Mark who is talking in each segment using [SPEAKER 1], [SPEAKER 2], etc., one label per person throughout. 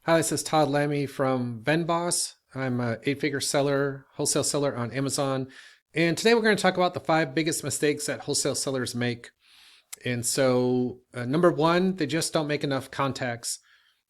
[SPEAKER 1] Hi, this is Todd Lammy from VenBoss. I'm an eight-figure seller, wholesale seller on Amazon. And today we're going to talk about the five biggest mistakes that wholesale sellers make. And so, number one, they just don't make enough contacts.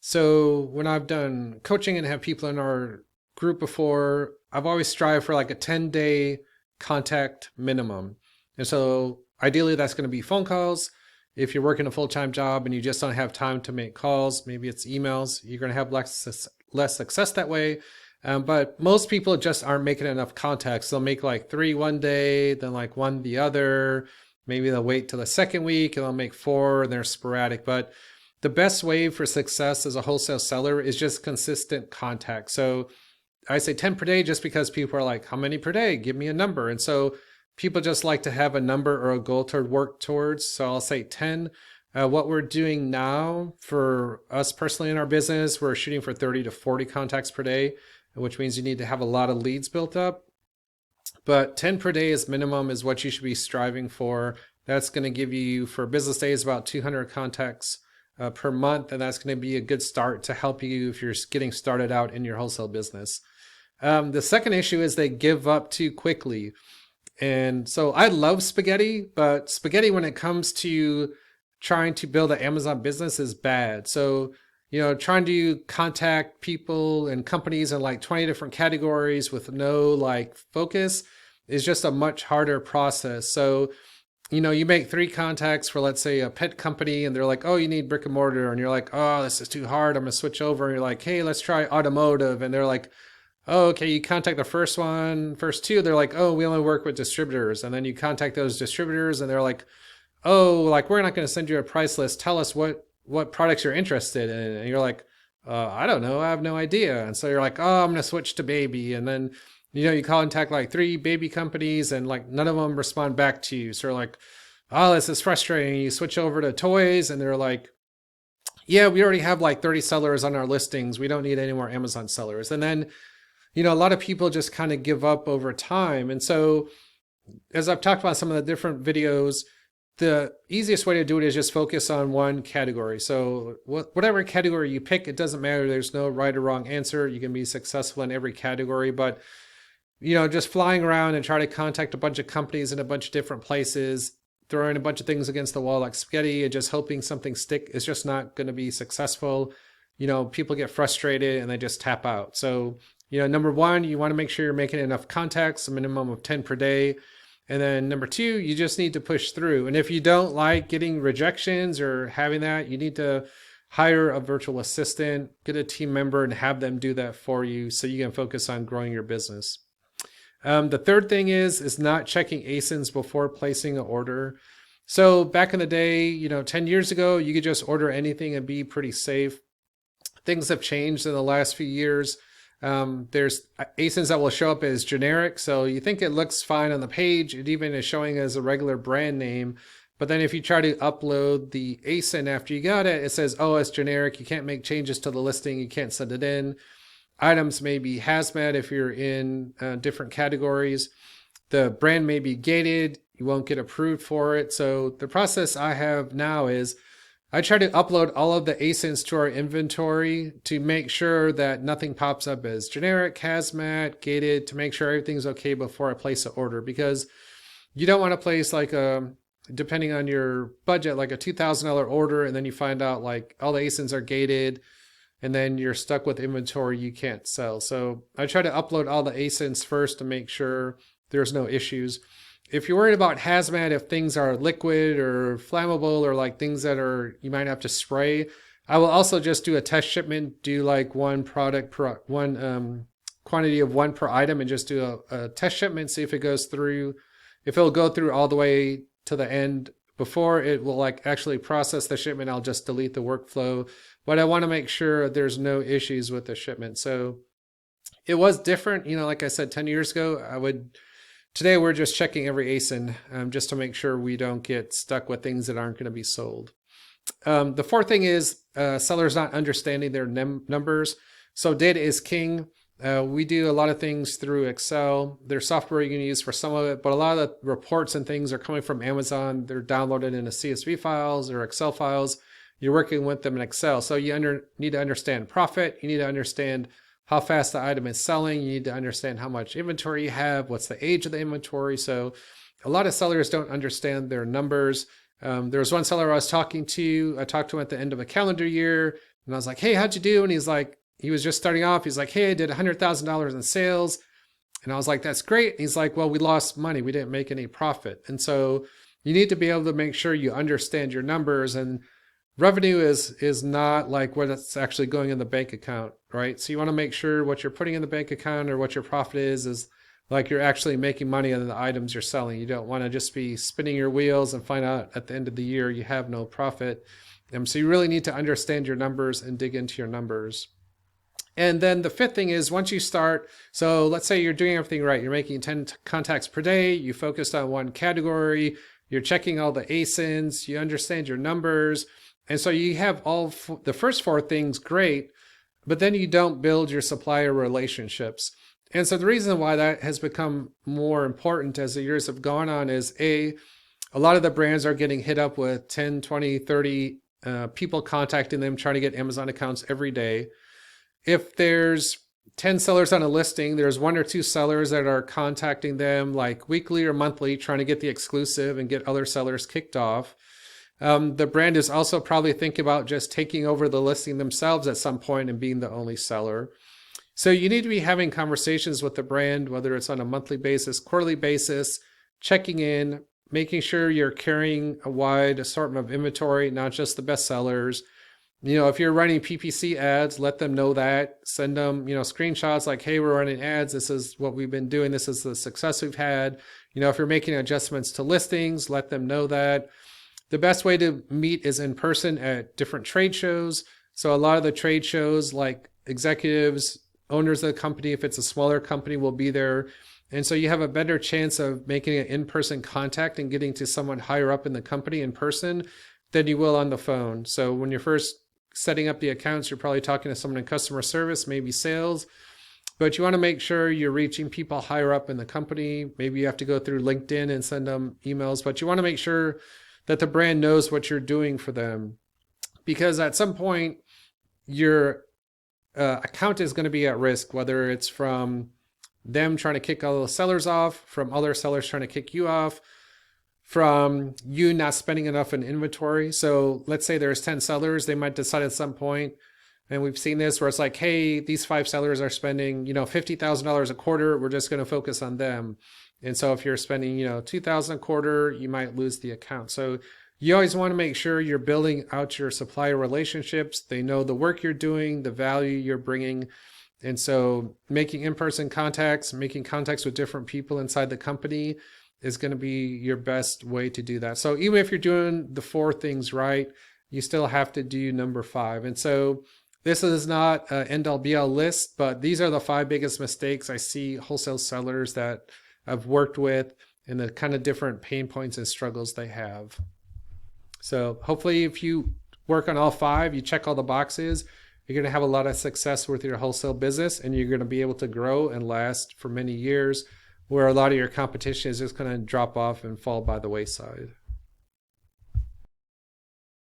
[SPEAKER 1] So, when I've done coaching and have people in our group before, I've always strived for like a 10-day contact minimum. And so, ideally, that's going to be phone calls. If you're working a full-time job and you just don't have time to make calls, maybe it's emails, you're going to have less success that way. But most people just aren't making enough contacts. They'll make like three one day, then like one the other. Maybe they'll wait till the second week and they'll make four and they're sporadic. But the best way for success as a wholesale seller is just consistent contact. So I say 10 per day just because people are like, how many per day? Give me a number. And so people just like to have a number or a goal to work towards. So I'll say 10. What we're doing now for us personally in our business, we're shooting for 30 to 40 contacts per day, which means you need to have a lot of leads built up. But 10 per day is minimum is what you should be striving for. That's going to give you for business days about 200 contacts per month. And that's going to be a good start to help you if you're getting started out in your wholesale business. The second issue is they give up too quickly. And so I love spaghetti, but spaghetti when it comes to trying to build an Amazon business is bad. So, trying to contact people and companies in like 20 different categories with no like focus is just a much harder process. So, you make three contacts for, let's say, a pet company, and they're like, oh, you need brick and mortar. And you're like, oh, this is too hard. I'm going to switch over. And you're like, hey, let's try automotive. And they're like, oh, okay, you contact the first two, they're like, oh, we only work with distributors. And then you contact those distributors and they're like, oh, like, we're not going to send you a price list. Tell us what products you're interested in. And you're like, I don't know. I have no idea. And so you're like, oh, I'm going to switch to baby. And then, you contact like three baby companies and like none of them respond back to you. So you're like, oh, this is frustrating. You switch over to toys and they're like, yeah, we already have like 30 sellers on our listings. We don't need any more Amazon sellers. And then, a lot of people just kind of give up over time. And so, as I've talked about some of the different videos, the easiest way to do it is just focus on one category. So whatever category you pick, it doesn't matter. There's no right or wrong answer. You can be successful in every category, but just flying around and try to contact a bunch of companies in a bunch of different places, throwing a bunch of things against the wall like spaghetti and just hoping something stick is just not going to be successful. People get frustrated and they just tap out. So number one, you want to make sure you're making enough contacts, a minimum of 10 per day. And then number two, you just need to push through. And if you don't like getting rejections or having that, you need to hire a virtual assistant, get a team member and have them do that for you so you can focus on growing your business. The third thing is not checking ASINs before placing an order. So back in the day, 10 years ago, you could just order anything and be pretty safe. Things have changed in the last few years. There's ASINs that will show up as generic. So you think it looks fine on the page. It even is showing as a regular brand name. But then if you try to upload the ASIN after you got it, it says, oh, it's generic. You can't make changes to the listing. You can't send it in. Items may be hazmat if you're in different categories. The brand may be gated. You won't get approved for it. So the process I have now is I try to upload all of the ASINs to our inventory to make sure that nothing pops up as generic, hazmat, gated, to make sure everything's okay before I place an order. Because you don't want to place like depending on your budget, like a $2,000 order, and then you find out like all the ASINs are gated, and then you're stuck with inventory you can't sell. So I try to upload all the ASINs first to make sure there's no issues. If you're worried about hazmat, if things are liquid or flammable or like things that you might have to spray, I will also just do a test shipment, do like one product per one quantity of one per item and just do a test shipment, see if it goes through, if it'll go through all the way to the end before it will like actually process the shipment. I'll just delete the workflow, but I want to make sure there's no issues with the shipment. So it was different, like I said, 10 years ago, today we're just checking every ASIN just to make sure we don't get stuck with things that aren't going to be sold. The fourth thing is sellers not understanding their numbers. So data is king. We do a lot of things through Excel. There's software you can use for some of it, but a lot of the reports and things are coming from Amazon. They're downloaded into CSV files or Excel files. you're working with them in Excel. So you need to understand profit. You need to understand how fast the item is selling. You need to understand how much inventory you have, what's the age of the inventory. So a lot of sellers don't understand their numbers. There was one seller I was talking to. I talked to him at the end of a calendar year, and I was like, "Hey, how'd you do?" And he's like, he was just starting off. He's like, "Hey, I did $100,000 in sales." And I was like, "That's great." And he's like, "Well, we lost money. We didn't make any profit." And so you need to be able to make sure you understand your numbers. And revenue is not like what's actually going in the bank account, right? So you want to make sure what you're putting in the bank account or what your profit is like you're actually making money on the items you're selling. You don't want to just be spinning your wheels and find out at the end of the year you have no profit. So you really need to understand your numbers and dig into your numbers. And then the fifth thing is once you start, so let's say you're doing everything right. You're making 10 contacts per day. You focused on one category. You're checking all the ASINs. You understand your numbers. And so you have all the first four things great, but then you don't build your supplier relationships. And so the reason why that has become more important as the years have gone on is a lot of the brands are getting hit up with 10, 20, 30 people contacting them, trying to get Amazon accounts every day. If there's 10 sellers on a listing, there's one or two sellers that are contacting them like weekly or monthly, trying to get the exclusive and get other sellers kicked off. The brand is also probably thinking about just taking over the listing themselves at some point and being the only seller. So you need to be having conversations with the brand, whether it's on a monthly basis, quarterly basis, checking in, making sure you're carrying a wide assortment of inventory, not just the best sellers. If you're running PPC ads, let them know that. Send them, screenshots like, "Hey, we're running ads. This is what we've been doing. This is the success we've had." If you're making adjustments to listings, let them know that. The best way to meet is in person at different trade shows. So a lot of the trade shows, like executives, owners of the company, if it's a smaller company, will be there. And so you have a better chance of making an in-person contact and getting to someone higher up in the company in person than you will on the phone. So when you're first setting up the accounts, you're probably talking to someone in customer service, maybe sales, but you want to make sure you're reaching people higher up in the company. Maybe you have to go through LinkedIn and send them emails, but you want to make sure that the brand knows what you're doing for them, because at some point your account is going to be at risk, whether it's from them trying to kick all the sellers off, from other sellers trying to kick you off, from you not spending enough in inventory. So let's say there's 10 sellers, they might decide at some point, and we've seen this where it's like, "Hey, these 5 sellers are spending, $50,000 a quarter. We're just going to focus on them." And so if you're spending, $2,000 a quarter, you might lose the account. So you always want to make sure you're building out your supplier relationships. They know the work you're doing, the value you're bringing. And so making in-person contacts, making contacts with different people inside the company is going to be your best way to do that. So even if you're doing the 4 things right, you still have to do number 5. And so this is not an end-all be-all list, but these are the 5 biggest mistakes I see wholesale sellers that I've worked with and the kind of different pain points and struggles they have. So hopefully if you work on all 5, you check all the boxes, you're going to have a lot of success with your wholesale business, and you're going to be able to grow and last for many years, where a lot of your competition is just going to drop off and fall by the wayside.